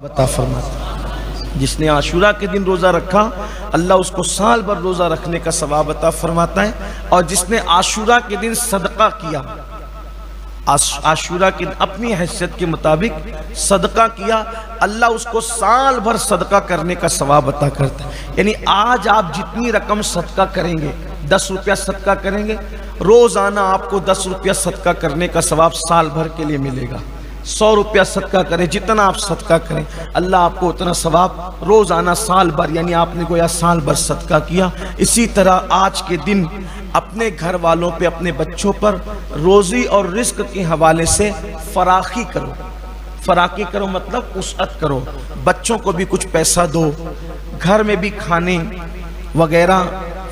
عطا فرماتا۔ جس نے عاشورہ کے دن روزہ رکھا اللہ اس کو سال بھر روزہ رکھنے کا ثواب عطا فرماتا ہے، اور جس نے عاشورہ کے دن صدقہ کیا، عاشورہ کے دن اپنی حیثیت کے مطابق صدقہ کیا، اللہ اس کو سال بھر صدقہ کرنے کا ثواب عطا کرتا ہے۔ یعنی آج آپ جتنی رقم صدقہ کریں گے، 10 روپیہ صدقہ کریں گے، روزانہ آپ کو 10 روپیہ صدقہ کرنے کا ثواب سال بھر کے لیے ملے گا۔ 100 روپیہ صدقہ کریں، جتنا آپ صدقہ کریں اللہ آپ کو اتنا ثواب روزانہ سال بھر، یعنی آپ نے گویا سال بھر صدقہ کیا۔ اسی طرح آج کے دن اپنے گھر والوں پہ، اپنے بچوں پر روزی اور رزق کے حوالے سے فراخی کرو۔ فراخی کرو مطلب وسعت کرو، بچوں کو بھی کچھ پیسہ دو، گھر میں بھی کھانے وغیرہ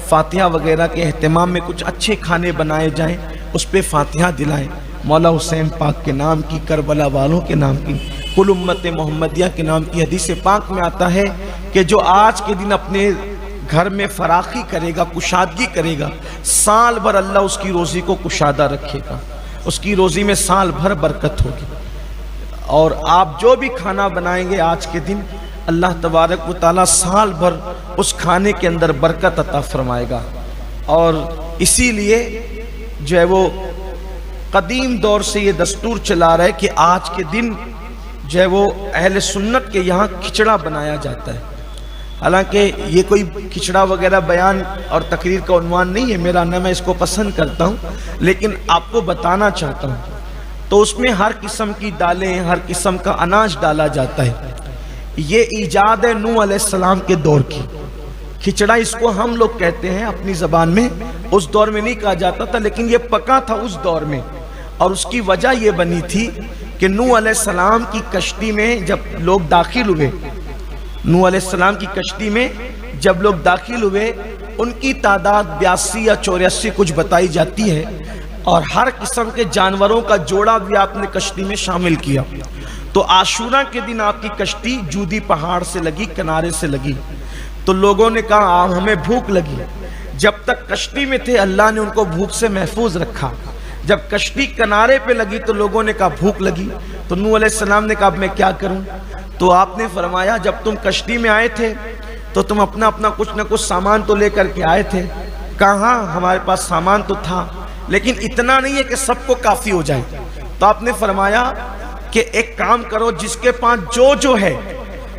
فاتحہ وغیرہ کے اہتمام میں کچھ اچھے کھانے بنائے جائیں، اس پہ فاتحہ دلائیں، مولا حسین پاک کے نام کی، کربلا والوں کے نام کی، کل امت محمدیہ کے نام کی۔ حدیث پاک میں آتا ہے کہ جو آج کے دن اپنے گھر میں فراخی کرے گا، کشادگی کرے گا، سال بھر اللہ اس کی روزی کو کشادہ رکھے گا، اس کی روزی میں سال بھر برکت ہوگی۔ اور آپ جو بھی کھانا بنائیں گے آج کے دن اللہ تبارک و تعالیٰ سال بھر اس کھانے کے اندر برکت عطا فرمائے گا۔ اور اسی لیے جو ہے وہ قدیم دور سے یہ دستور چلا رہا ہے کہ آج کے دن جو ہے وہ اہل سنت کے یہاں کھچڑا بنایا جاتا ہے۔ حالانکہ یہ کوئی کھچڑا وغیرہ بیان اور تقریر کا عنوان نہیں ہے میرا، نہ میں اس کو پسند کرتا ہوں، لیکن آپ کو بتانا چاہتا ہوں۔ تو اس میں ہر قسم کی دالیں، ہر قسم کا اناج ڈالا جاتا ہے۔ یہ ایجاد ہے نوح علیہ السلام کے دور کی۔ کھچڑا اس کو ہم لوگ کہتے ہیں اپنی زبان میں، اس دور میں نہیں کہا جاتا تھا، لیکن یہ پکا تھا اس دور میں۔ اور اس کی وجہ یہ بنی تھی کہ نوح علیہ السلام کی کشتی میں جب لوگ داخل ہوئے، نوح علیہ السلام کی کشتی میں جب لوگ داخل ہوئے، ان کی تعداد 82 یا 84 کچھ بتائی جاتی ہے، اور ہر قسم کے جانوروں کا جوڑا بھی آپ نے کشتی میں شامل کیا۔ تو عاشورہ کے دن آپ کی کشتی جودی پہاڑ سے لگی، کنارے سے لگی۔ تو لوگوں نے کہا ہمیں بھوک لگی۔ جب تک کشتی میں تھے اللہ نے ان کو بھوک سے محفوظ رکھا۔ جب کشتی کنارے پہ لگی تو لوگوں نے کہا بھوک لگی۔ تو نوح علیہ السلام نے کہا اب میں کیا کروں؟ تو آپ نے فرمایا جب تم کشتی میں آئے تھے تو تم اپنا کچھ نہ کچھ سامان تو لے کر کے آئے تھے۔ کہاں ہمارے پاس سامان تو تھا، لیکن اتنا نہیں ہے کہ سب کو کافی ہو جائے۔ تو آپ نے فرمایا کہ ایک کام کرو، جس کے پاس جو ہے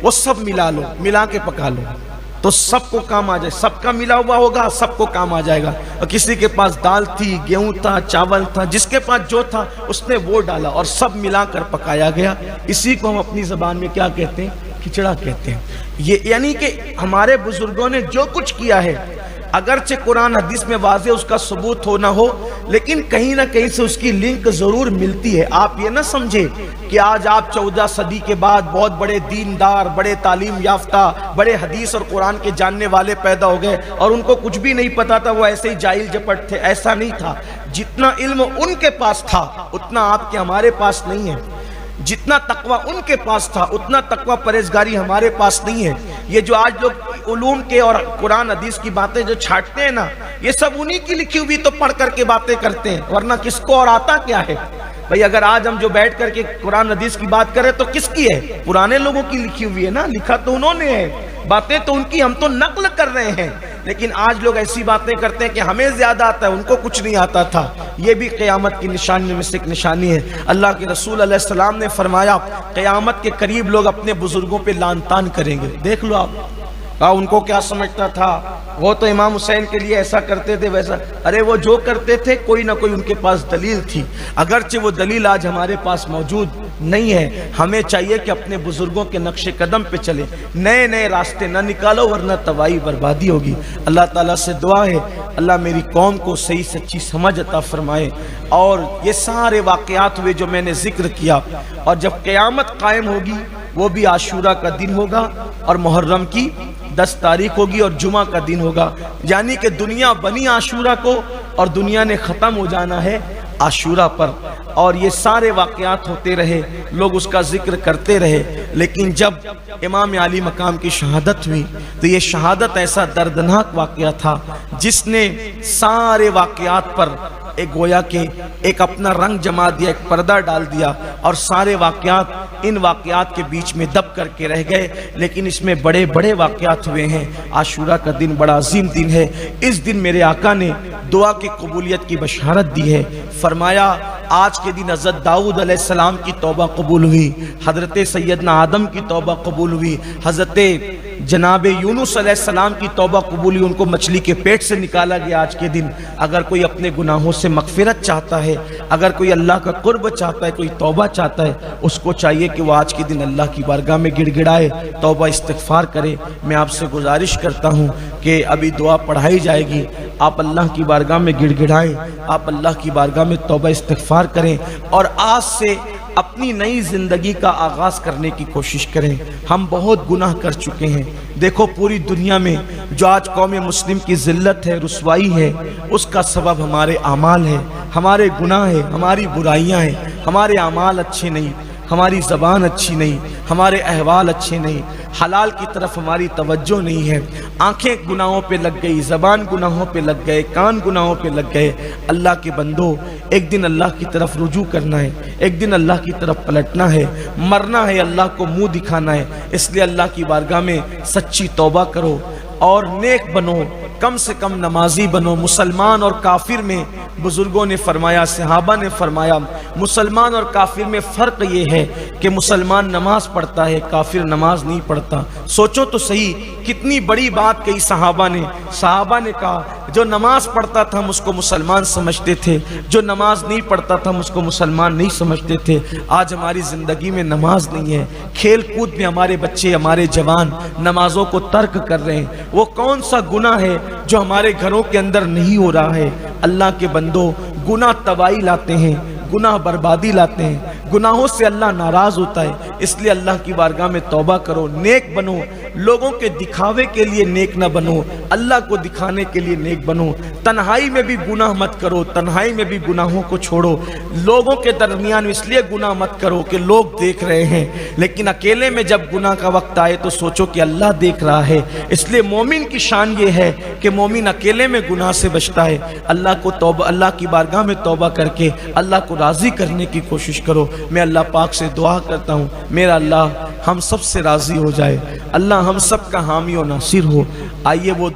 وہ سب ملا لو، ملا کے پکا لو، تو سب کو کام آ جائے۔ سب کا ملا ہوا ہوگا، سب کو کام آ جائے گا۔ اور کسی کے پاس دال تھی، گیہوں تھا، چاول تھا، جس کے پاس جو تھا اس نے وہ ڈالا اور سب ملا کر پکایا گیا۔ اسی کو ہم اپنی زبان میں کیا کہتے ہیں؟ کھچڑا کہتے ہیں۔ یہ یعنی کہ ہمارے بزرگوں نے جو کچھ کیا ہے، اگرچہ قرآن حدیث میں واضح اس کا ثبوت ہو نہ ہو، لیکن کہیں نہ کہیں سے اس کی لنک ضرور ملتی ہے۔ آپ یہ نہ سمجھے کہ آج آپ 14 صدی کے بعد بہت بڑے دیندار، بڑے تعلیم یافتہ، بڑے حدیث اور قرآن کے جاننے والے پیدا ہو گئے اور ان کو کچھ بھی نہیں پتا تھا، وہ ایسے ہی جاہل جپٹ تھے۔ ایسا نہیں تھا۔ جتنا علم ان کے پاس تھا اتنا آپ کے ہمارے پاس نہیں ہے۔ جتنا تقوی ان کے پاس تھا اتنا تقوی پرہیزگاری ہمارے پاس نہیں ہے۔ یہ جو آج لوگ علوم کے اور قرآن حدیث کی باتیں جو چھاٹتے ہیں نا، یہ سب انہی کی لکھی ہوئی تو پڑھ کر کے باتیں کرتے ہیں، ورنہ کس کو اور آتا کیا ہے؟ بھئی اگر آج ہم جو بیٹھ کر کے قرآن حدیث کی بات کریں تو کس کی ہے؟ پرانے لوگوں کی لکھی ہوئی ہے نا، لکھا تو انہوں نے ہے، باتیں تو ان کی، ہم تو نقل کر رہے ہیں۔ لیکن آج لوگ ایسی باتیں کرتے ہیں کہ ہمیں زیادہ آتا ہے، ان کو کچھ نہیں آتا تھا۔ یہ بھی قیامت کی نشانیوں میں سے ایک نشانی ہے۔ اللہ کے رسول علیہ السلام نے فرمایا قیامت کے قریب لوگ اپنے بزرگوں پہ لعن طعن کریں گے۔ دیکھ لو آپ، ان کو کیا سمجھتا تھا، وہ تو امام حسین کے لیے ایسا کرتے تھے ویسا۔ ارے وہ جو کرتے تھے کوئی نہ کوئی ان کے پاس دلیل تھی، اگرچہ وہ دلیل آج ہمارے پاس موجود نہیں ہے۔ ہمیں چاہیے کہ اپنے بزرگوں کے نقش قدم پہ چلیں، نئے نئے راستے نہ نکالو ورنہ تباہی بربادی ہوگی۔ اللہ تعالیٰ سے دعا ہے اللہ میری قوم کو صحیح سچی سمجھ عطا فرمائے۔ اور یہ سارے واقعات ہوئے جو میں نے ذکر کیا، اور جب قیامت قائم ہوگی وہ بھی عاشورہ کا دن ہوگا اور محرم کی 10 تاریخ ہوگی اور جمعہ کا دن ہوگا، یعنی کہ دنیا بنی عاشورہ کو اور دنیا نے ختم ہو جانا ہے عاشورہ پر۔ اور یہ سارے واقعات ہوتے رہے، لوگ اس کا ذکر کرتے رہے، لیکن جب امام علی مقام کی شہادت ہوئی تو یہ شہادت ایسا دردناک واقعہ تھا جس نے سارے واقعات پر ایک گویا کہ ایک اپنا رنگ جما دیا، ایک پردہ ڈال دیا، اور سارے واقعات ان واقعات کے بیچ میں دب کر کے رہ گئے۔ لیکن اس میں بڑے بڑے واقعات ہوئے ہیں۔ عاشورہ کا دن بڑا عظیم دن ہے۔ اس دن میرے آقا نے دعا کی قبولیت کی بشارت دی ہے۔ فرمایا آج کے دن حضرت داؤد علیہ السلام کی توبہ قبول ہوئی، حضرت سیدنا آدم کی توبہ قبول ہوئی، حضرت جناب یونس علیہ السلام کی توبہ قبول ہوئی، ان کو مچھلی کے پیٹ سے نکالا گیا آج کے دن۔ اگر کوئی اپنے گناہوں سے مغفرت چاہتا ہے، اگر کوئی اللہ کا قرب چاہتا ہے، کوئی توبہ چاہتا ہے، اس کو چاہیے کہ وہ آج کے دن اللہ کی بارگاہ میں گڑ گڑائے، توبہ استغفار کرے۔ میں آپ سے گزارش کرتا ہوں کہ ابھی دعا پڑھائی جائے گی، آپ اللہ کی بارگاہ میں گڑ گڑائیں، آپ اللہ کی بارگاہ میں توبہ استغفار کریں، اور آج سے اپنی نئی زندگی کا آغاز کرنے کی کوشش کریں۔ ہم بہت گناہ کر چکے ہیں۔ دیکھو پوری دنیا میں جو آج قوم مسلم کی ذلت ہے، رسوائی ہے، اس کا سبب ہمارے اعمال ہے، ہمارے گناہ ہے، ہماری برائیاں ہیں۔ ہمارے اعمال اچھے نہیں، ہماری زبان اچھی نہیں، ہمارے احوال اچھے نہیں، حلال کی طرف ہماری توجہ نہیں ہے، آنکھیں گناہوں پہ لگ گئی، زبان گناہوں پہ لگ گئے، کان گناہوں پہ لگ گئے۔ اللہ کے بندو، ایک دن اللہ کی طرف رجوع کرنا ہے، ایک دن اللہ کی طرف پلٹنا ہے، مرنا ہے، اللہ کو منہ دکھانا ہے۔ اس لیے اللہ کی بارگاہ میں سچی توبہ کرو اور نیک بنو، کم سے کم نمازی بنو۔ مسلمان اور کافر میں بزرگوں نے فرمایا، صحابہ نے فرمایا، مسلمان اور کافر میں فرق یہ ہے کہ مسلمان نماز پڑھتا ہے، کافر نماز نہیں پڑھتا۔ سوچو تو صحیح، کتنی بڑی بات کہی صحابہ نے۔ صحابہ نے کہا جو نماز پڑھتا تھا ہم اس کو مسلمان سمجھتے تھے، جو نماز نہیں پڑھتا تھا ہم اس کو مسلمان نہیں سمجھتے تھے۔ آج ہماری زندگی میں نماز نہیں ہے، کھیل کود میں ہمارے بچے، ہمارے جوان نمازوں کو ترک کر رہے ہیں۔ وہ کون سا گناہ ہے جو ہمارے گھروں کے اندر نہیں ہو رہا ہے؟ اللہ کے بندو، گناہ تباہی لاتے ہیں، گناہ بربادی لاتے ہیں، گناہوں سے اللہ ناراض ہوتا ہے۔ اس لیے اللہ کی بارگاہ میں توبہ کرو، نیک بنو، لوگوں کے دکھاوے کے لیے نیک نہ بنو، اللہ کو دکھانے کے لیے نیک بنو۔ تنہائی میں بھی گناہ مت کرو، تنہائی میں بھی گناہوں کو چھوڑو۔ لوگوں کے درمیان اس لیے گناہ مت کرو کہ لوگ دیکھ رہے ہیں، لیکن اکیلے میں جب گناہ کا وقت آئے تو سوچو کہ اللہ دیکھ رہا ہے۔ اس لیے مومن کی شان یہ ہے کہ مومن اکیلے میں گناہ سے بچتا ہے۔ اللہ کی بارگاہ میں توبہ کر کے اللہ کو راضی کرنے کی کوشش کرو۔ میں اللہ پاک سے دعا کرتا ہوں میرا اللہ ہم سب سے راضی ہو جائے، اللہ ہم سب کا حامی و ناصر ہو۔ آئیے وہ